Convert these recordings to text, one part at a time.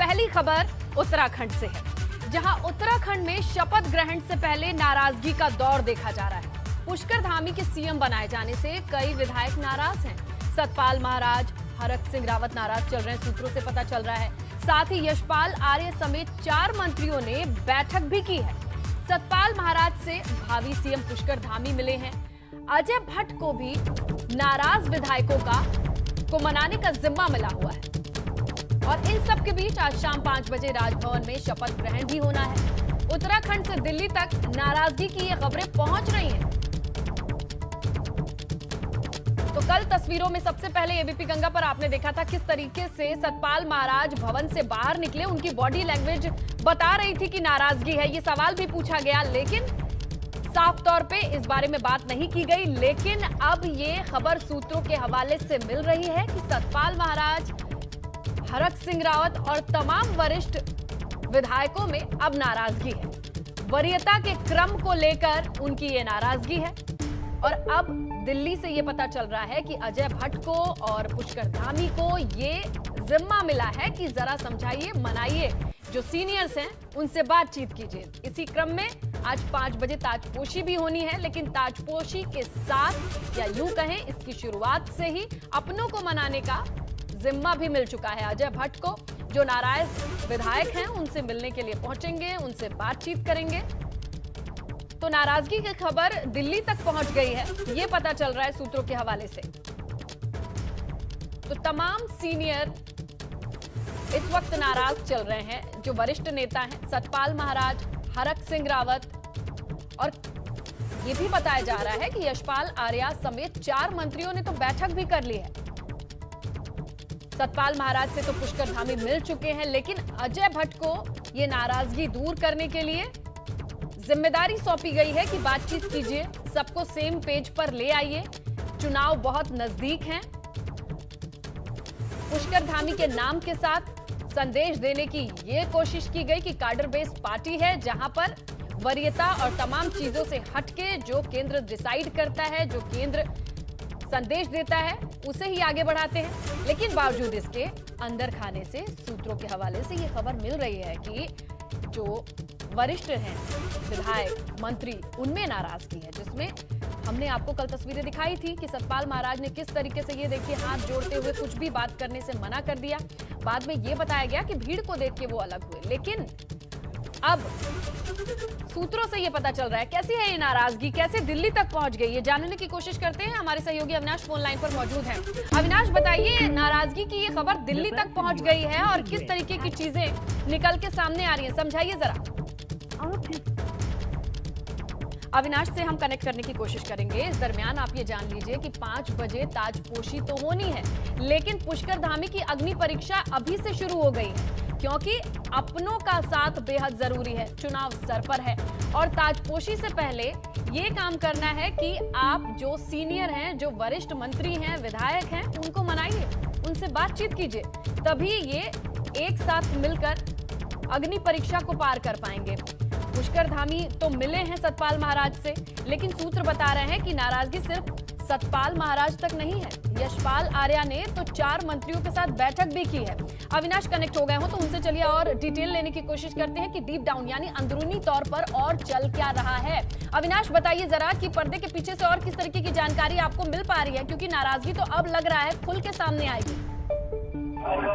पहली खबर उत्तराखंड से है, जहां उत्तराखंड में शपथ ग्रहण से पहले नाराजगी का दौर देखा जा रहा है। पुष्कर धामी के सीएम बनाए जाने से कई विधायक नाराज हैं। सतपाल महाराज, हरक सिंह रावत नाराज चल रहे हैं, सूत्रों से पता चल रहा है। साथ ही यशपाल आर्य समेत 4 मंत्रियों ने बैठक भी की है। सतपाल महाराज से भावी सीएम पुष्कर धामी मिले हैं। अजय भट्ट को भी नाराज विधायकों को मनाने का जिम्मा मिला हुआ है। और इन सब के बीच आज शाम 5 बजे राजभवन में शपथ ग्रहण भी होना है। उत्तराखंड से दिल्ली तक नाराजगी की ये खबरें पहुंच रही हैं। तो कल तस्वीरों में सबसे पहले एबीपी गंगा पर आपने देखा था किस तरीके से सतपाल महाराज भवन से बाहर निकले। उनकी बॉडी लैंग्वेज बता रही थी कि नाराजगी है। ये सवाल भी पूछा गया, लेकिन साफ तौर पे इस बारे में बात नहीं की गई। लेकिन अब ये खबर सूत्रों के हवाले से मिल रही है कि सतपाल महाराज, हरक सिंह रावत और तमाम वरिष्ठ विधायकों में अब नाराजगी है। वरीयता के क्रम को लेकर उनकी ये नाराजगी है। और अब दिल्ली से ये पता चल रहा है कि अजय भट्ट को और पुष्कर धामी को ये जिम्मा मिला है कि जरा समझाइए, मनाइए, जो सीनियर्स हैं उनसे बातचीत कीजिए। इसी क्रम में आज 5 बजे ताजपोशी भी होनी है, लेकिन ताजपोशी के साथ, या यूं कहें इसकी शुरुआत से ही अपनों को मनाने का जिम्मा भी मिल चुका है अजय भट्ट को। जो नाराज विधायक हैं उनसे मिलने के लिए पहुंचेंगे, उनसे बातचीत करेंगे। तो नाराजगी की खबर दिल्ली तक पहुंच गई है, ये पता चल रहा है सूत्रों के हवाले से। तो तमाम सीनियर इस वक्त नाराज चल रहे हैं। जो वरिष्ठ नेता हैं सतपाल महाराज, हरक सिंह रावत, और ये भी बताया जा रहा है कि यशपाल आर्य समेत 4 मंत्रियों ने तो बैठक भी कर ली है। सतपाल महाराज से तो पुष्कर धामी मिल चुके हैं, लेकिन अजय भट्ट को ये नाराजगी दूर करने के लिए जिम्मेदारी सौंपी गई है कि बातचीत कीजिए, सबको सेम पेज पर ले आइए, चुनाव बहुत नजदीक हैं। पुष्कर धामी के नाम के साथ संदेश देने की ये कोशिश की गई कि काडर बेस्ड पार्टी है, जहां पर वरीयता और तमाम चीजों से हटके जो केंद्र डिसाइड करता है, जो केंद्र संदेश देता है, उसे ही आगे बढ़ाते हैं। लेकिन बावजूद इसके अंदर खाने से सूत्रों के हवाले से ये खबर मिल रही है कि जो वरिष्ठ हैं विधायक, मंत्री, उनमें नाराजगी है, जिसमें हमने आपको कल तस्वीरें दिखाई थी कि सतपाल महाराज ने किस तरीके से, ये देखिए, हाथ जोड़ते हुए कुछ भी बात करने से मना कर दिया। बाद में ये बताया गया कि भीड़ को देख के वो अलग हुए। लेकिन अब सूत्रों से ये पता चल रहा है कैसी है ये नाराजगी, कैसे दिल्ली तक पहुंच गई, ये जानने की कोशिश करते हैं। हमारे सहयोगी अविनाश फोन लाइन पर मौजूद हैं। अविनाश, बताइए, नाराजगी की ये खबर दिल्ली तक पहुंच गई है और किस तरीके की चीजें निकल के सामने आ रही हैं, समझाइए जरा। अविनाश से हम कनेक्ट करने की कोशिश करेंगे। इस दरमियान आप ये जान लीजिए कि 5 बजे ताजपोशी तो होनी है, लेकिन पुष्कर धामी की अग्नि परीक्षा अभी से शुरू हो गई है, क्योंकि अपनों का साथ बेहद जरूरी है। चुनाव सर पर है और ताजपोशी से पहले ये काम करना है कि आप जो सीनियर हैं, जो वरिष्ठ मंत्री हैं, विधायक हैं, उनको मनाइए, उनसे बातचीत कीजिए, तभी ये एक साथ मिलकर अग्नि परीक्षा को पार कर पाएंगे। पुष्कर धामी तो मिले हैं सतपाल महाराज से, लेकिन सूत्र बता रहे हैं कि नाराजगी सिर्फ सतपाल महाराज तक नहीं है। यशपाल आर्य ने तो 4 मंत्रियों के साथ बैठक भी की है। अविनाश कनेक्ट हो गए हो तो उनसे चलिए और डिटेल लेने की कोशिश करते हैं कि डीप डाउन, यानी अंदरूनी तौर पर और चल क्या रहा है। अविनाश, बताइए जरा कि पर्दे के पीछे से और किस तरीके की जानकारी आपको मिल पा रही है, क्योंकि नाराजगी तो अब लग रहा है खुल के सामने आएगी।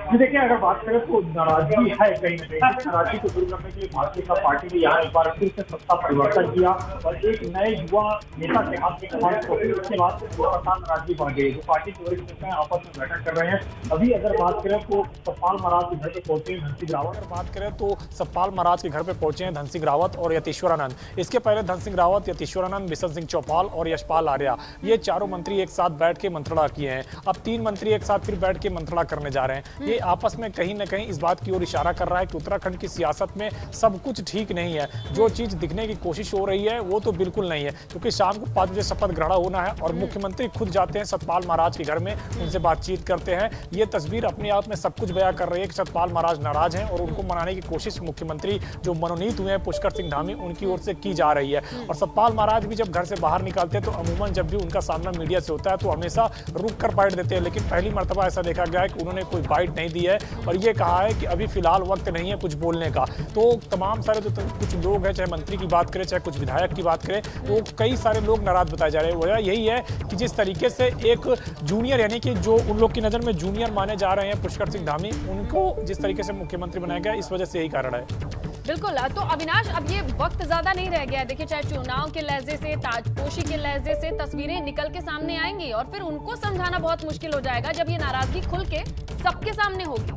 देखिए, अगर बात करें तो नाराजगी है कहीं ना कहीं। नाराजगी को दूर करने के लिए भारतीय जनता पार्टी ने यहाँ एक बार फिर से सत्ता परिवर्तन किया और एक नए युवा नेता के हाथ में कमान सौंपी। उसके बाद लगातार नाराजगी बढ़ गई। जो पार्टी के वरिष्ठ नेता हैं आपस में बैठक कर रहे हैं। अभी अगर बात करें तो सतपाल महाराज के घर पे पहुंचे हैं धन सिंह रावत। अगर बात करें तो सतपाल महाराज के घर पे पहुंचे हैं धन सिंह रावत और यतीश्वरानंद। इसके पहले धन सिंह रावत, यतीश्वरानंद, बिशन सिंह चौपाल और यशपाल आर्य, ये 4 मंत्री एक साथ बैठ के मंत्रणा किए हैं। अब 3 मंत्री एक साथ फिर बैठ के मंत्रणा करने जा रहे हैं। ये आपस में कहीं न कहीं इस बात की ओर इशारा कर रहा है कि उत्तराखंड की सियासत में सब कुछ ठीक नहीं है। जो चीज दिखने की कोशिश हो रही है वो तो बिल्कुल नहीं है, क्योंकि शाम को 5 बजे शपथ ग्रहण होना है और मुख्यमंत्री खुद जाते हैं सतपाल महाराज के घर में, उनसे बातचीत करते हैं। ये तस्वीर अपने आप में सब कुछ बयां कर रही है कि सतपाल महाराज नाराज हैं और उनको मनाने की कोशिश मुख्यमंत्री जो मनोनीत हुए हैं पुष्कर सिंह धामी, उनकी ओर से की जा रही है। और सतपाल महाराज भी जब घर से बाहर निकलते हैं तो अमूमन जब भी उनका सामना मीडिया से होता है तो हमेशा रुक कर बैठ देते हैं, लेकिन पहली मर्तबा ऐसा देखा गया है कि उन्होंने कोई बाइट नहीं दी है और ये कहा है कि अभी फिलहाल वक्त नहीं है कुछ बोलने का। तो तमाम सारे जो कुछ लोग हैं, चाहे मंत्री की बात करें चाहे कुछ विधायक की बात करें, वो कई सारे लोग नाराज बताए जा रहे हैं। वजह यही है कि जिस तरीके से एक जूनियर, यानी कि जो उन लोग की नज़र में जूनियर माने जा रहे हैं पुष्कर सिंह धामी, उनको जिस तरीके से मुख्यमंत्री बनाया गया, इस वजह से यही कारण है। बिल्कुल। तो अविनाश, अब ये वक्त ज्यादा नहीं रह गया है। देखिए, चाहे चुनाव के लहजे से, ताजपोशी के लहजे से तस्वीरें निकल के सामने आएंगी और फिर उनको समझाना बहुत मुश्किल हो जाएगा जब ये नाराजगी खुल के सबके सामने होगी।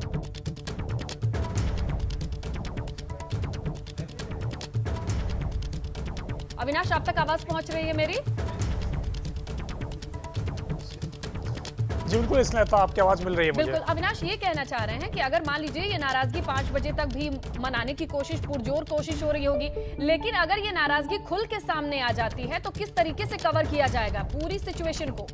अविनाश, आप तक आवाज पहुंच रही है मेरी? जी बिल्कुल स्नेहा, आपकी आवाज मिल रही है मुझे। बिल्कुल। अविनाश, ये कहना चाह रहे हैं कि अगर मान लीजिए ये नाराजगी 5 बजे तक भी मनाने की कोशिश, पुरजोर कोशिश हो रही होगी, लेकिन अगर ये नाराजगी खुल के सामने आ जाती है तो किस तरीके से कवर किया जाएगा पूरी सिचुएशन को?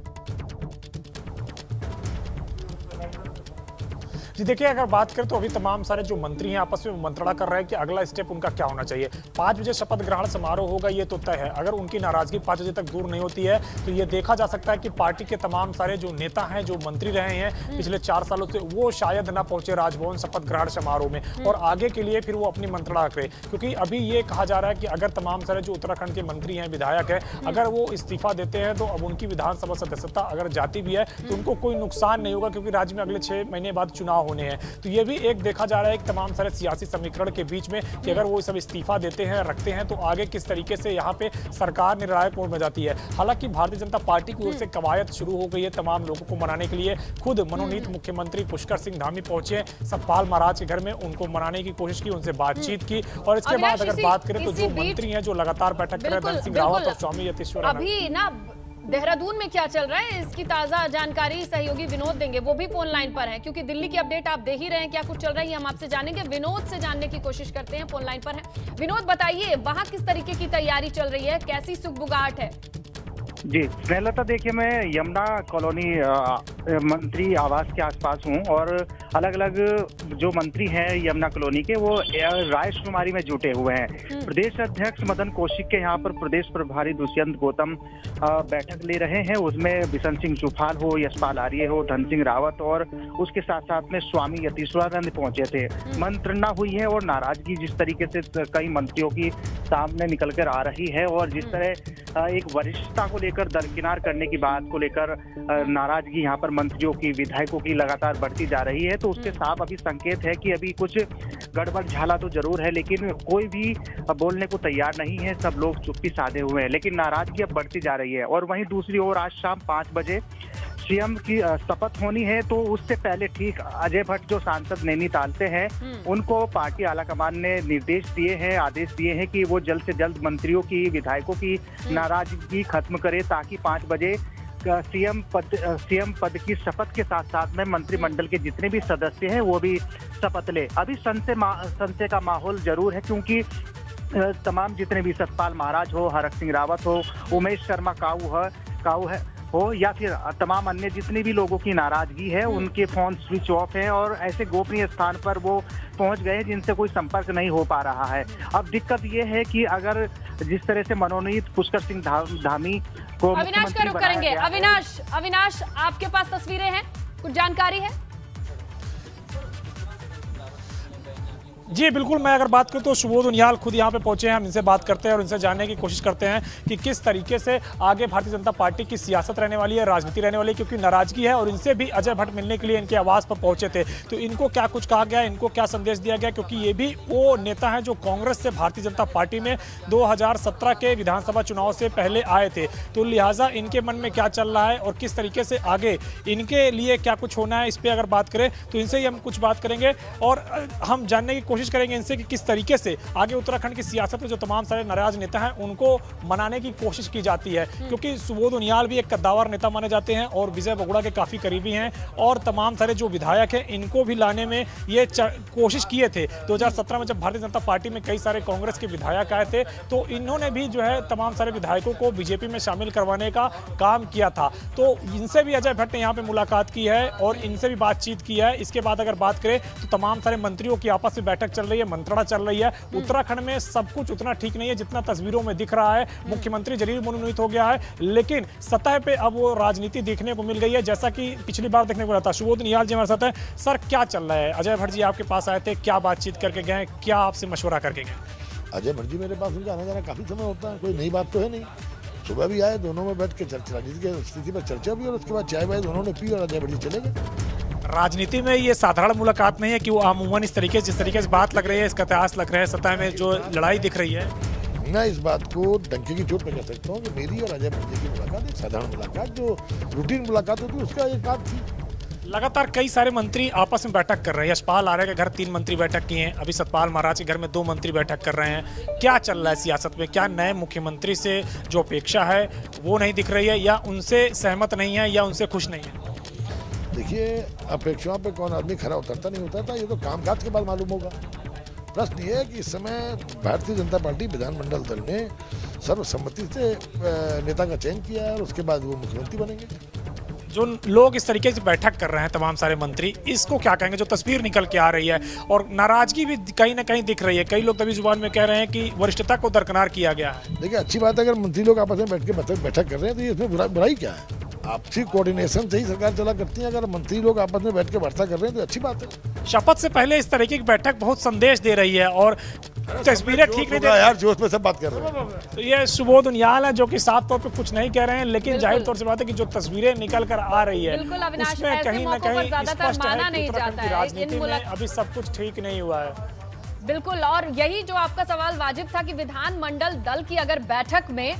जी देखिए, अगर बात करें तो अभी तमाम सारे जो मंत्री हैं आपस में मंत्रणा कर रहे हैं कि अगला स्टेप उनका क्या होना चाहिए। 5 बजे शपथ ग्रहण समारोह होगा, ये तो तय है। अगर उनकी नाराजगी 5 बजे तक दूर नहीं होती है तो ये देखा जा सकता है कि पार्टी के तमाम सारे जो नेता हैं, जो मंत्री रहे हैं पिछले 4 सालों से, वो शायद ना पहुंचे राजभवन शपथ ग्रहण समारोह में और आगे के लिए फिर वो अपनी मंत्रणा करें। क्योंकि अभी ये कहा जा रहा है कि अगर तमाम सारे जो उत्तराखंड के मंत्री हैं, विधायक हैं, अगर वो इस्तीफा देते हैं तो अब उनकी विधानसभा सदस्यता अगर जाती भी है तो उनको कोई नुकसान नहीं होगा, क्योंकि राज्य में अगले 6 महीने बाद चुनाव होने हैं। तो ये भी एक देखा जा रहा है कि तमाम सारे सियासी समीकरण के बीच में कि अगर वो सब इस्तीफा देते हैं, रखते हैं, तो आगे किस तरीके से यहाँ पे सरकार निर्णायक मोड में जाती है। हालांकि भारतीय जनता पार्टी की ओर से कवायद शुरू हो गई है तमाम लोगों को मनाने के लिए। खुद मनोनीत मुख्यमंत्री पुष्कर सिंह धामी पहुंचे सतपाल महाराज के घर में, उनको मनाने की कोशिश की, उनसे बातचीत की और इसके बाद अगर बात करें तो जो मंत्री हैं जो लगातार बैठक कर रहे हैं, धन सिंह रावत और स्वामी यतीश्वर, अभी ना देहरादून में क्या चल रहा है इसकी ताजा जानकारी सहयोगी विनोद देंगे, वो भी फोन लाइन पर हैं, क्योंकि दिल्ली की अपडेट आप दे ही रहे हैं, क्या कुछ चल रहा है ये हम आपसे जानेंगे। विनोद से जानने की कोशिश करते हैं, फोन लाइन पर हैं। विनोद, बताइए वहां किस तरीके की तैयारी चल रही है, कैसी सुगबुगाहट है? जी स्नेहलता, देखिए मैं यमुना कॉलोनी मंत्री आवास के आसपास हूँ और अलग अलग जो मंत्री हैं यमुना कॉलोनी के, वो रायशुमारी में जुटे हुए हैं। प्रदेश अध्यक्ष मदन कौशिक के यहाँ पर प्रदेश प्रभारी दुष्यंत गौतम बैठक ले रहे हैं। उसमें बिशन सिंह चौपाल हो, यशपाल आर्य हो, धन सिंह रावत और उसके साथ साथ में स्वामी यतीश्वरानंद पहुंचे थे। मंत्रणा हुई है और नाराजगी जिस तरीके से कई मंत्रियों की सामने निकल कर आ रही है और जिस तरह एक वरिष्ठता को लेकर दरकिनार करने की बात को लेकर नाराजगी यहाँ पर मंत्रियों की, विधायकों की लगातार बढ़ती जा रही है, तो उसके साफ अभी संकेत है कि अभी कुछ गड़बड़ झाला तो जरूर है, लेकिन कोई भी बोलने को तैयार नहीं है। सब लोग चुप्पी साधे हुए हैं, लेकिन नाराजगी अब बढ़ती जा रही है। और वहीं दूसरी ओर आज शाम 5 बजे सीएम की शपथ होनी है, तो उससे पहले ठीक अजय भट्ट जो सांसद नैनीताल से हैं, उनको पार्टी आलाकमान ने निर्देश दिए हैं, आदेश दिए हैं कि वो जल्द से जल्द मंत्रियों की, विधायकों की नाराजगी खत्म करे, ताकि 5 बजे सीएम पद की शपथ के साथ साथ में मंत्रिमंडल के जितने भी सदस्य हैं वो भी शपथ ले। अभी संशय का माहौल जरूर है, क्योंकि तमाम जितने भी सतपाल महाराज हो, हरक सिंह रावत हो, उमेश शर्मा काऊ हो या फिर तमाम अन्य जितने भी लोगों की नाराजगी है, उनके फोन स्विच ऑफ है और ऐसे गोपनीय स्थान पर वो पहुंच गए जिनसे कोई संपर्क नहीं हो पा रहा है। अब दिक्कत ये है कि अगर जिस तरह से मनोनीत पुष्कर सिंह धामी को अविनाश का रुख करेंगे। अविनाश, आपके पास तस्वीरें हैं, कुछ जानकारी है? जी बिल्कुल, मैं अगर बात करूं तो सुबोध उनियाल खुद यहां पे पहुंचे हैं। हम इनसे बात करते हैं और इनसे जानने की कोशिश करते हैं कि किस तरीके से आगे भारतीय जनता पार्टी की सियासत रहने वाली है, राजनीति रहने वाली है, क्योंकि नाराजगी है और इनसे भी अजय भट्ट मिलने के लिए इनके आवास पर पहुंचे थे। तो इनको क्या कुछ कहा गया, इनको क्या संदेश दिया गया, क्योंकि ये भी वो नेता हैं जो कांग्रेस से भारतीय जनता पार्टी में 2017 के विधानसभा चुनाव से पहले आए थे। तो लिहाजा इनके मन में क्या चल रहा है और किस तरीके से आगे इनके लिए क्या कुछ होना है, इस पर अगर बात करें तो इनसे ही हम कुछ बात करेंगे और हम जानने की कोशिश करेंगे इनसे कि किस तरीके से आगे उत्तराखंड की सियासत में जो तमाम सारे नाराज नेता हैं उनको मनाने की कोशिश की जाती है। क्योंकि सुबोध उनियाल भी एक कद्दावर नेता माने जाते हैं और विजय बगुड़ा के काफी करीबी हैं और तमाम सारे जो विधायक हैं इनको भी लाने में ये कोशिश किए थे। 2017 में जब भारतीय जनता पार्टी में कई सारे कांग्रेस के विधायक आए थे तो इन्होंने भी जो है तमाम सारे विधायकों को बीजेपी में शामिल करवाने का काम किया था। तो इनसे भी अजय भट्ट ने यहाँ पे मुलाकात की है और इनसे भी बातचीत की है। इसके बाद अगर बात करें तो तमाम सारे मंत्रियों की आपस में बैठक बैठक चल रही है, मंत्रणा चल रही है। उत्तराखंड में सब कुछ उतना ठीक नहीं है जितना तस्वीरों में दिख रहा है। मुख्यमंत्री जरूर मनोनीत हो गया है, लेकिन सतह पे अब वो राजनीति देखने को मिल गई है जैसा कि पिछली बार देखने को मिला था। सुबोध निहाल जी हमारे साथ है। सर, क्या चल रहा है? अजय भट्ट जी आपके पास आए थे, क्या बातचीत करके गए, क्या आपसे मशवरा करके गए? अजय भट्ट जी मेरे पास उनका आना जाना काफ़ी समय होता है, कोई नई बात तो है नहीं। सुबह भी आए, दोनों में बैठ के राजनीति की स्थिति पर चर्चा भी, और उसके बाद चाय वाय दोनों ने पी और अजय भट्ट जी चले गए। राजनीति में ये साधारण मुलाकात नहीं है कि वो अमूमन इस तरीके जिस तरीके से बात लग रही है, इसका इतिहास लग रहा है, सतह में जो लड़ाई दिख रही है। मैं इस बात को डंके की चोट पे कह सकता हूँ कि मेरी और अजय भट्ट जी की मुलाकात एक साधारण मुलाकात, जो रूटीन मुलाकात होती है उसका एक बात थी। लगातार कई सारे मंत्री आपस में बैठक कर रहे हैं। यशपाल आर्य के घर 3 मंत्री बैठक किए हैं, अभी सतपाल महाराज के घर में 2 मंत्री बैठक कर रहे हैं। क्या चल रहा है सियासत में? क्या नए मुख्यमंत्री से जो अपेक्षा है वो नहीं दिख रही है, या उनसे सहमत नहीं है, या उनसे खुश नहीं है? देखिए, अपेक्षाओं पे कौन आदमी खरा उतरता नहीं उतरता, ये तो कामकाज के बाद मालूम होगा। प्रश्न ये है कि इस समय भारतीय जनता पार्टी विधानमंडल दल ने सर्वसम्मति से नेता का चयन किया है और उसके बाद वो मुख्यमंत्री बनेंगे। जो लोग इस तरीके से बैठक कर रहे हैं, तमाम सारे मंत्री, इसको क्या कहेंगे? जो तस्वीर निकल के आ रही है और नाराजगी भी कहीं ना कहीं दिख रही है। कई लोग तभी जुबान में कह रहे हैं कि वरिष्ठता को दरकिनार किया गया है। देखिए, अच्छी बात है अगर मंत्री लोग आपस में बैठ के बैठक कर रहे हैं, तो ये इसमें बुराई क्या है? आपसी कोऑर्डिनेशन से ही सरकार चला करती है। अगर मंत्री लोग आपस में बैठ के वार्ता कर रहे हैं तो अच्छी बात है। शपथ से पहले इस तरीके की बैठक बहुत संदेश दे रही है और तस्वीरें ठीक नहीं दे रही। यार, जोश में सब बात कर रहे हैं। तो ये सुबोध निहाल है जो कि साफ तौर पे कुछ नहीं कह रहे हैं, लेकिन जाहिर तौर से बात है कि जो तस्वीरें निकल कर आ रही है उसमें कहीं ना कहीं स्पष्ट है कि उत्तराखंड की राजनीति में अभी सब कुछ ठीक नहीं हुआ है। बिल्कुल, और यही जो आपका सवाल वाजिब था कि विधानमंडल दल की अगर बैठक में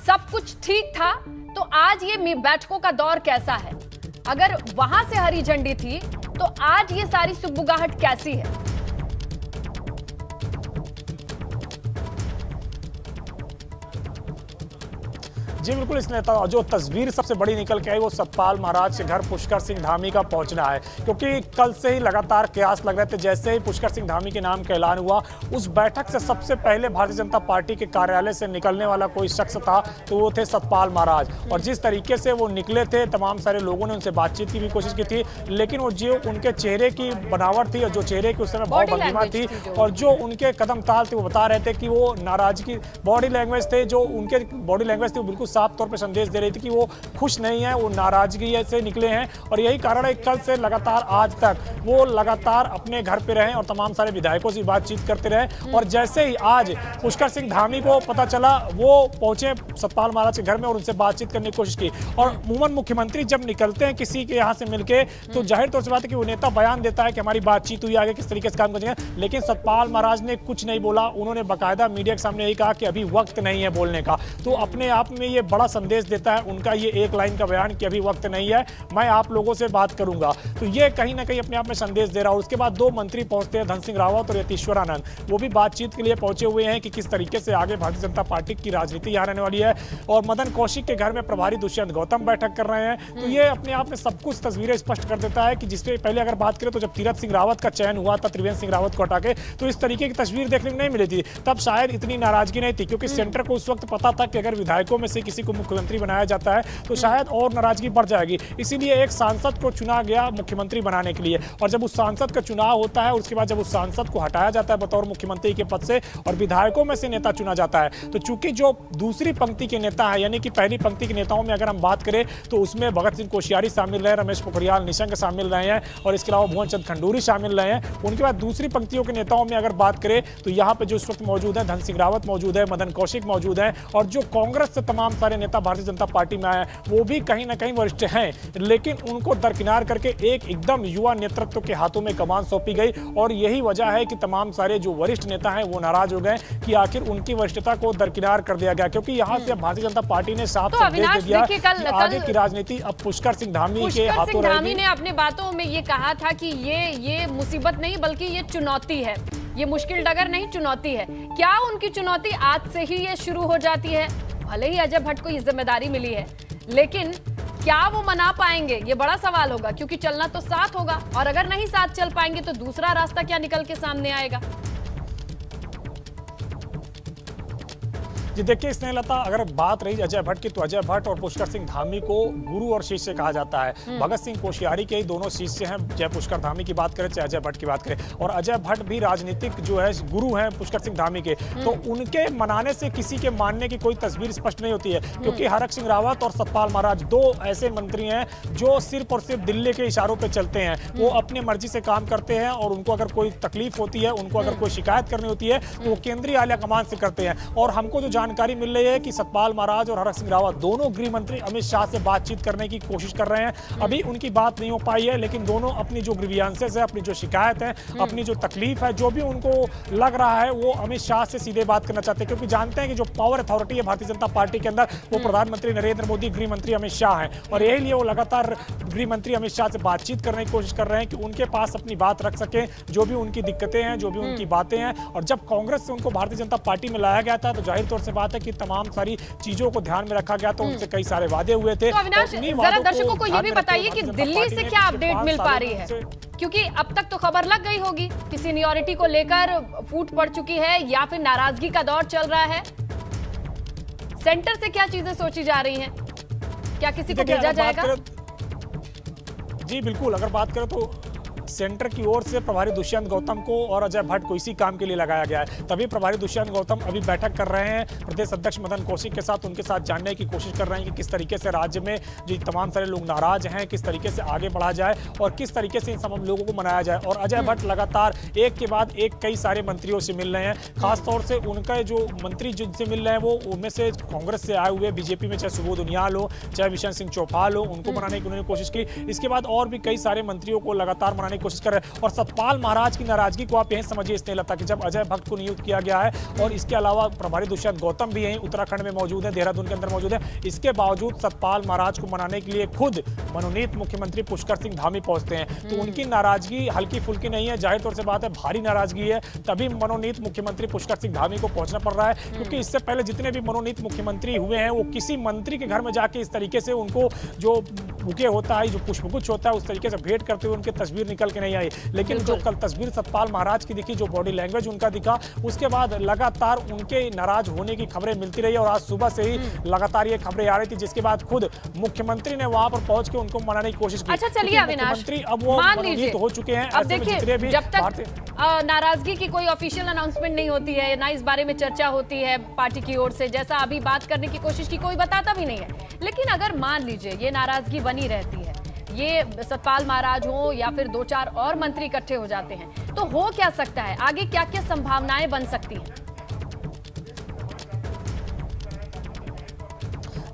सब कुछ ठीक था तो आज ये बैठकों का दौर कैसा है? अगर वहां से हरी झंडी थी तो आज ये सारी सुगबुगाहट कैसी है? जी बिल्कुल, इस नेता जो तस्वीर सबसे बड़ी निकल के आई वो सतपाल महाराज के घर पुष्कर सिंह धामी का पहुंचना है, क्योंकि कल से ही लगातार कयास लग रहे थे। जैसे ही पुष्कर सिंह धामी के नाम का ऐलान हुआ, उस बैठक से सबसे पहले भारतीय जनता पार्टी के कार्यालय से निकलने वाला कोई शख्स था तो वो थे सतपाल महाराज। और जिस तरीके से वो निकले थे, तमाम सारे लोगों ने उनसे बातचीत की भी कोशिश की थी, लेकिन वो जो उनके चेहरे की बनावट थी और जो चेहरे की उस समय भाव भंगिमा थी और जो उनके कदम ताल थे, वो बता रहे थे कि वो नाराजगी, बॉडी लैंग्वेज थे, जो उनके बॉडी लैंग्वेज थी वो बिल्कुल साफ तौर पर संदेश दे रही थी कि वो खुश नहीं है, वो नाराजगी से निकले हैं। और यही कारण है कल से लगातार आज तक वो लगातार अपने घर पे रहे और तमाम सारे विधायकों से बातचीत करते रहे। और जैसे ही आज पुष्कर सिंह धामी को पता चला, वो पहुंचे सतपाल महाराज के घर में और उनसे बातचीत करने की कोशिश की। और अमूमन मुख्यमंत्री जब निकलते हैं किसी के यहाँ से मिलके तो जाहिर तौर से बात है कि वो नेता बयान देता है कि हमारी बातचीत हुई, आगे किस तरीके से काम करेंगे। लेकिन सतपाल महाराज ने कुछ नहीं बोला, उन्होंने बाकायदा मीडिया के सामने यही कहा कि अभी वक्त नहीं है बोलने का। तो अपने आप में ये बड़ा संदेश देता है उनका ये एक लाइन का बयान कि अभी वक्त नहीं है, मैं आप लोगों से बात करूंगा। तो ये कहीं ना कहीं अपने आप में संदेश दे रहा है। उसके बाद 2 मंत्री पहुंचते हैं, धन सिंह रावत और यतीश्वरानंद, वो भी बातचीत के लिए पहुंचे हुए हैं कि किस तरीके से आगे भारतीय जनता पार्टी की राजनीति यहाँ रहने वाली है। और मदन कौशिक के घर में प्रभारी दुष्यंत गौतम बैठक कर रहे हैं। तो ये अपने आप में सब कुछ तस्वीरें स्पष्ट कर देता है कि जिसपे पहले अगर बात करें तो जब तीरथ सिंह रावत का चयन हुआ था, त्रिवेंद्र सिंह रावत को हटा के, तो इस तरीके की तस्वीर देखने को नहीं मिली थी। तब शायद इतनी नाराजगी नहीं थी, क्योंकि सेंटर को उस वक्त पता था कि अगर विधायकों में से किसी को मुख्यमंत्री बनाया जाता है तो शायद और नाराजगी बढ़ जाएगी। इसीलिए एक सांसद को चुना गया मुख्यमंत्री बनाने के लिए। और जब उस सांसद का चुनाव होता है, उसके बाद जब उस सांसद को हटाया जाता है बतौर मुख्यमंत्री के पद से और विधायकों में से नेता चुना जाता है, तो चूंकि जो दूसरी पंक्ति के नेता है, यानी कि पहली पंक्ति के नेताओं में अगर हम बात करें तो उसमें भगत सिंह कोश्यारी शामिल रहे, रमेश पोखरियाल निशंक शामिल रहे हैं और इसके अलावा भुवन चंद खंडूरी शामिल रहे हैं। उनके बाद दूसरी पंक्तियों के नेताओं में अगर बात करें तो यहाँ पे जो इस वक्त मौजूद है, धन सिंह रावत मौजूद है, मदन कौशिक मौजूद है, और जो कांग्रेस से तमाम सारे नेता भारतीय जनता पार्टी में आए वो भी कहीं ना कहीं वरिष्ठ हैं, लेकिन उनको दरकिनार करके एक एकदम युवा नेतृत्व के हाथों में कमान सौंपी गई। और यही वजह है कि तमाम सारे जो वरिष्ठ नेता हैं वो नाराज हो गए कि आखिर उनकी वरिष्ठता को दरकिनार कर दिया गया, क्योंकि यहाँ से भारतीय जनता पार्टी ने साफ संदेश दे दिया कि आगे की राजनीति अब पुष्कर सिंह धामी के हाथों रहेगी। धामी ने अपने बातों में ये कहा था कि ये मुसीबत नहीं बल्कि ये चुनौती है, ये मुश्किल डगर नहीं चुनौती है। क्या उनकी चुनौती आज से ही ये शुरू हो जाती है? भले ही अजय भट्ट को ये जिम्मेदारी मिली है, लेकिन क्या वो मना पाएंगे, ये बड़ा सवाल होगा, क्योंकि चलना तो साथ होगा और अगर नहीं साथ चल पाएंगे तो दूसरा रास्ता क्या निकल के सामने आएगा? जी देखिए स्नेहलता, अगर बात रही अजय भट्ट की, तो अजय भट्ट और पुष्कर सिंह धामी को गुरु और शिष्य कहा जाता है। भगत सिंह कोश्यारी के ही दोनों शिष्य हैं, चाहे पुष्कर धामी की बात करें चाहे अजय भट्ट की बात करें। और अजय भट्ट भी राजनीतिक जो है गुरु हैं पुष्कर सिंह धामी के, तो उनके मनाने से किसी के मानने की कोई तस्वीर स्पष्ट नहीं होती है, क्योंकि हरक सिंह रावत और सतपाल महाराज दो ऐसे मंत्री हैं जो सिर्फ और सिर्फ दिल्ली के इशारों पर चलते हैं। वो अपनी मर्जी से काम करते हैं और उनको अगर कोई तकलीफ होती है, उनको अगर कोई शिकायत करनी होती है तो वो केंद्रीय आला कमान से करते हैं। और हमको जो जानकारी मिल रही है कि सतपाल महाराज और हरक सिंह रावत दोनों गृह मंत्री अमित शाह से बातचीत करने की कोशिश कर रहे हैं। अभी उनकी बात नहीं हो पाई है, लेकिन दोनों अपनी जो ग्रीवियंसेस है, अपनी जो शिकायत है, अपनी जो तकलीफ है, जो भी उनको लग रहा है, वो अमित शाह से सीधे बात करना चाहते हैं, क्योंकि जानते हैं कि जो पावर अथॉरिटी है भारतीय जनता पार्टी के अंदर वो प्रधानमंत्री नरेंद्र मोदी, गृह मंत्री अमित शाह हैं। और यही लिए वो लगातार गृह मंत्री अमित शाह से बातचीत करने की कोशिश कर रहे हैं कि उनके पास अपनी बात रख सके, जो भी उनकी दिक्कतें हैं, जो भी उनकी बातें हैं। और जब कांग्रेस से उनको भारतीय जनता पार्टी में लाया गया था तो जाहिर तौर से बात है कि तमाम सारी चीजों को ध्यान में रखा गया, तो उनसे कई सारे वादे हुए थे। तो अविनाश, जरा दर्शकों को यह भी बताइए कि दिल्ली से क्या अपडेट मिल पा रही है, क्योंकि अब तक तो खबर लग गई होगी कि सीनियरिटी को लेकर फूट पड़ चुकी है या फिर नाराजगी का दौर चल रहा है। सेंटर से क्या चीजें सोची जा रही हैं, क्या किसी को भेजा जाएगा? जी बिल्कुल, अगर बात करें तो सेंटर की ओर से प्रभारी दुष्यंत गौतम को और अजय भट्ट को इसी काम के लिए लगाया गया है। तभी प्रभारी दुष्यंत गौतम अभी बैठक कर रहे हैं प्रदेश अध्यक्ष मदन कौशिक के साथ, उनके साथ जानने की कोशिश कर रहे हैं कि किस तरीके से राज्य में जो तमाम सारे लोग नाराज हैं, किस तरीके से आगे बढ़ा जाए और किस तरीके से इन तमाम लोगों को मनाया जाए। और अजय भट्ट लगातार एक के बाद एक कई सारे मंत्रियों से मिल रहे हैं, खासतौर से उनका जो मंत्री जिनसे मिल रहे हैं वो उनमें से कांग्रेस से आए हुए, बीजेपी में चाहे सुबोध उनियाल हो, चाहे बिशन सिंह चौपाल हो, उनको मनाने की उन्होंने कोशिश की। इसके बाद और भी कई सारे मंत्रियों को लगातार मनाने की कोशिश कर रहे हैं। और सतपाल महाराज की नाराजगी को आप यही समझिए स्नेहलता कि जब अजय भट्ट को नियुक्त किया गया है और इसके अलावा प्रभारी दुष्यंत गौतम भी यहीं उत्तराखंड में मौजूद है, देहरादून के अंदर मौजूद है, इसके बावजूद सतपाल महाराज को मनाने के लिए खुद मनोनीत मुख्यमंत्री पुष्कर सिंह धामी पहुंचते हैं। तो उनकी नाराजगी हल्की फुल्की नहीं है, जाहिर तौर से बात है भारी नाराजगी है। तभी मनोनीत मुख्यमंत्री पुष्कर सिंह धामी को पहुंचना पड़ रहा है, क्योंकि इससे पहले जितने भी मनोनीत मुख्यमंत्री हुए हैं वो किसी मंत्री के घर में जाके इस तरीके से उनको जो बुके होता है, जो पुष्पगुच्छ होता है, उस तरीके से भेंट करते हुए उनकी तस्वीर निकल के नहीं आई। लेकिन जो कल तस्वीर सतपाल महाराज की दिखी, जो बॉडी लैंग्वेज उनका दिखा, उसके बाद लगातार उनके नाराज होने की खबरें मिलती रही और आज सुबह से ही लगातार ये खबरें आ रही थी, जिसके बाद खुद मुख्यमंत्री ने वहां पर पहुंच के उनको मनाने की कोशिश की। अच्छा चलिए अविनाश, मुख्यमंत्री अब वो मनोनीत हो चुके हैं। अब देखिए, जब तक नाराजगी की कोई ऑफिशियल अनाउंसमेंट नहीं होती है, ना इस बारे में चर्चा होती है पार्टी की ओर से, जैसा अभी बात करने की कोशिश की कोई बताता भी नहीं है। लेकिन अगर मान लीजिए ये नाराजगी बनी रहती है, ये सतपाल महाराज हो या फिर 2-4 और मंत्री इकट्ठे हो जाते हैं, तो हो क्या सकता है, आगे क्या क्या संभावनाएं बन सकती हैं?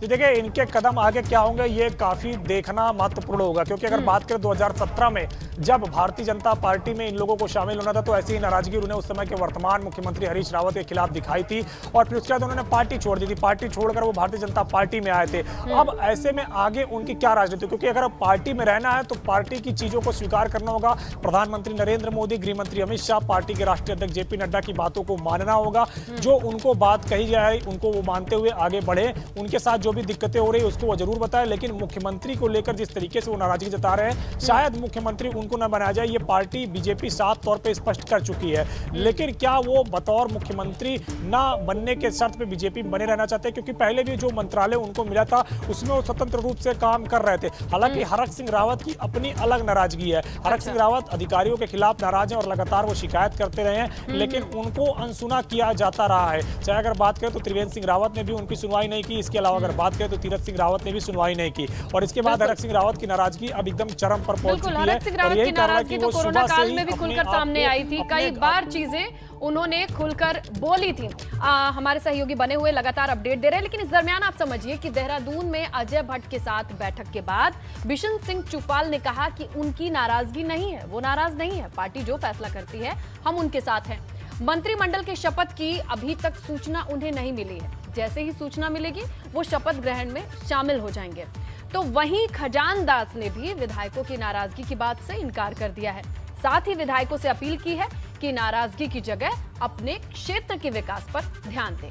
देखिए इनके कदम आगे क्या होंगे ये काफी देखना महत्वपूर्ण होगा, क्योंकि अगर बात करें 2017 में जब भारतीय जनता पार्टी में इन लोगों को शामिल होना था तो ऐसी ही नाराजगी उन्होंने उस समय के वर्तमान मुख्यमंत्री हरीश रावत के खिलाफ दिखाई थी और फिर उसके बाद उन्होंने पार्टी छोड़ दी थी। पार्टी छोड़कर वो भारतीय जनता पार्टी में आए थे। अब ऐसे में आगे उनकी क्या राजनीति, क्योंकि अगर पार्टी में रहना है तो पार्टी की चीजों को स्वीकार करना होगा। प्रधानमंत्री नरेंद्र मोदी, गृह मंत्री अमित शाह, पार्टी के राष्ट्रीय अध्यक्ष जेपी नड्डा की बातों को मानना होगा। जो उनको बात कही जाए उनको वो मानते हुए आगे बढ़े, उनके साथ जो भी दिक्कतें हो रही है उसको वो जरूर बताए। लेकिन मुख्यमंत्री को लेकर जिस तरीके से वो नाराजगी जता रहे हैं, शायद मुख्यमंत्री उनको न बनाया जाए, ये पार्टी बीजेपी साफ तौर पे स्पष्ट कर चुकी है। लेकिन क्या वो बतौर मुख्यमंत्री ना बनने के शर्त पे बीजेपी में बने रहना चाहते हैं, क्योंकि पहले भी जो मंत्रालय उनको मिला था उसमें वो स्वतंत्र रूप से काम कर रहे थे। हालांकि हरक सिंह रावत की अपनी अलग नाराजगी है। हरक सिंह रावत अधिकारियों के खिलाफ नाराज हैं और लगातार वो शिकायत करते रहे हैं, लेकिन उनको अनसुना किया जाता रहा है। चाहे अगर बात करें तो त्रिवेंद्र सिंह रावत ने भी उनकी सुनवाई नहीं की, इसके अलावा अगर बात करें तो तीरथ सिंह रावत ने भी सुनवाई नहीं की। और इसके बाद हरक सिंह रावत की नाराजगी अब एकदम चरम पर पहुंच चुकी है। और यही कारण है कि वो कोरोना काल में भी खुलकर सामने आई थी, कई बार चीजें उन्होंने खुलकर बोली थी। हमारे सहयोगी बने हुए लगातार अपडेट दे रहे हैं। लेकिन इस दरमियान आप समझिए कि देहरादून में अजय भट्ट के साथ बैठक के बाद बिशन सिंह चौपाल ने कहा कि उनकी नाराजगी नहीं है, वो नाराज नहीं है, पार्टी जो फैसला करती है हम उनके साथ हैं। मंत्रिमंडल के शपथ की अभी तक सूचना उन्हें नहीं मिली है, जैसे ही सूचना मिलेगी वो शपथ ग्रहण में शामिल हो जाएंगे। तो वहीं खजान दास ने भी विधायकों की नाराजगी की बात से इनकार कर दिया है। साथ ही विधायकों से अपील की है कि नाराजगी की जगह अपने क्षेत्र के विकास पर ध्यान दें।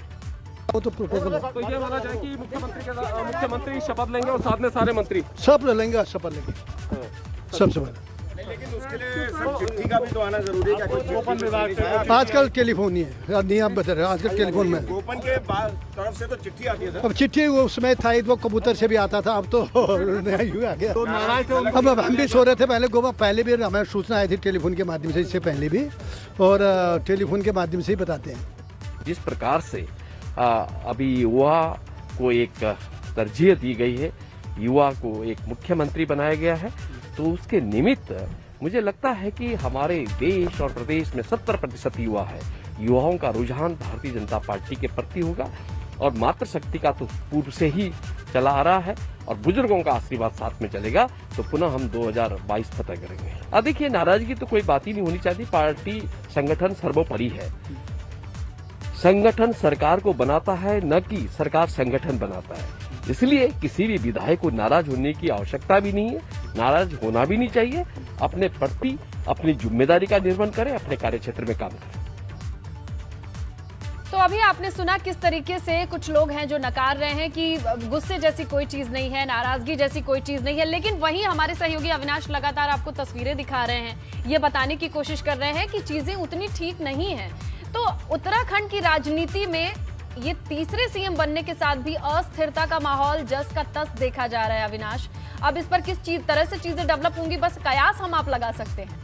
वो तो प्रोपोजल तो ये माना जाए कि मुख्यमंत्री शपथ लेंगे और साथ में सारे मंत्री सब लेंगे, शपथ लेंगे सबसे पहले। लेकिन उसके लिए सर चिट्ठी का भी तो आना जरूरी है। गोपन विभाग आजकल टेलीफोन ही है, नहीं आप बता रहे आजकल टेलीफोन में गोपन के तरफ से तो चिट्ठी आती है। अब चिट्ठी वो उसमें था, वो कबूतर से भी आता था, अब तो नया युग आ गया। अब हम भी सो रहे थे पहले भी हमें सूचना आई थी टेलीफोन के माध्यम से, इससे पहले भी, और टेलीफोन के माध्यम से ही बताते हैं। जिस प्रकार से अभी युवा को एक तरजीह दी गई है, युवा को एक मुख्यमंत्री बनाया गया है, तो उसके निमित्त मुझे लगता है कि हमारे देश और प्रदेश में 70% युवा है। युवाओं का रुझान भारतीय जनता पार्टी के प्रति होगा और मातृशक्ति का तो पूर्व से ही चला आ रहा है और बुजुर्गों का आशीर्वाद साथ में चलेगा, तो पुनः हम 2022 फतह करेंगे। अब देखिए, नाराजगी तो कोई बात ही नहीं होनी चाहिए। पार्टी संगठन सर्वोपरि है। संगठन सरकार को बनाता है, न कि सरकार संगठन बनाता है। इसलिए किसी भी विधायक को नाराज होने की आवश्यकता भी नहीं है, नाराज होना भी नहीं चाहिए। अपने प्रति अपनी जिम्मेदारी का निर्वहन करें, अपने कार्यक्षेत्र में काम करें। तो अभी आपने सुना किस तरीके से कुछ लोग हैं जो नकार रहे हैं कि गुस्से जैसी कोई चीज नहीं है, नाराजगी जैसी कोई चीज नहीं है, लेकिन वहीं हमारे सहयोगी अविनाश लगातार आपको तस्वीरें दिखा रहे हैं, ये बताने की कोशिश कर रहे हैं कि चीजें उतनी ठीक नहीं है। तो उत्तराखंड की राजनीति में ये तीसरे सीएम बनने के साथ भी अस्थिरता का माहौल जस का तस देखा जा रहा है। अविनाश, अब इस पर किस तरह से चीजें डेवलप होंगी, बस कयास हम आप लगा सकते हैं।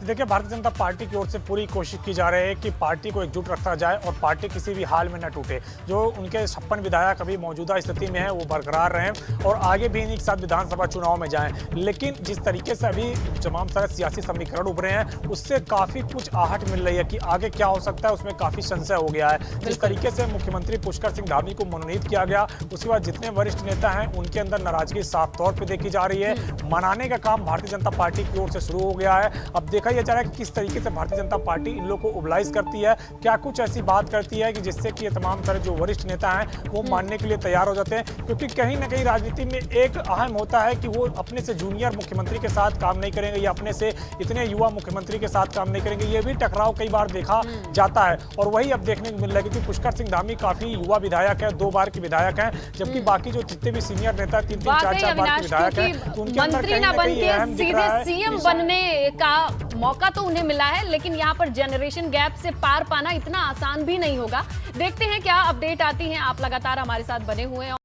देखिए, भारतीय जनता पार्टी की ओर से पूरी कोशिश की जा रही है कि पार्टी को एकजुट रखा जाए और पार्टी किसी भी हाल में न टूटे। जो उनके 56 विधायक अभी मौजूदा स्थिति में है वो बरकरार रहें और आगे भी इन्हीं के साथ विधानसभा चुनाव में जाएं। लेकिन जिस तरीके से अभी तमाम सारे सियासी समीकरण उभरे हैं, उससे काफ़ी कुछ आहट मिल रही है कि आगे क्या हो सकता है, उसमें काफ़ी संशय हो गया है। जिस तरीके से मुख्यमंत्री पुष्कर सिंह धामी को मनोनीत किया गया, उसके बाद जितने वरिष्ठ नेता हैं उनके अंदर नाराजगी साफ तौर पर देखी जा रही है। मनाने का काम भारतीय जनता पार्टी की ओर से शुरू हो गया है। अब देखा जा रहा है कि किस तरीके से भारतीय जनता पार्टी इन लोगों को उबलाइज करती है, क्या कुछ ऐसी बात करती है कि जिससे कि ये तमाम तरह जो वरिष्ठ नेता हैं वो मानने के लिए तैयार हो जाते हैं। क्योंकि कहीं ना कहीं राजनीति में एक अहम होता है कि वो अपने से जूनियर मुख्यमंत्री के साथ काम नहीं करेंगे या अपने से इतने युवा मुख्यमंत्री के साथ काम नहीं करेंगे। ये भी टकराव कई बार देखा जाता है और वही अब देखने को मिल रहा है। क्योंकि पुष्कर सिंह धामी काफी युवा विधायक है, 2 बार के विधायक हैं, जबकि बाकी जो जितने भी सीनियर नेता 3-3, 4-4 बार के विधायक हैं, तो उनके अंदर कहीं ना कहीं अहम दिख रहा है। सीएम बनने का मौका तो उन्हें मिला है, लेकिन यहाँ पर जनरेशन गैप से पार पाना इतना आसान भी नहीं होगा। देखते हैं क्या अपडेट आती है। आप लगातार हमारे साथ बने हुए हैं।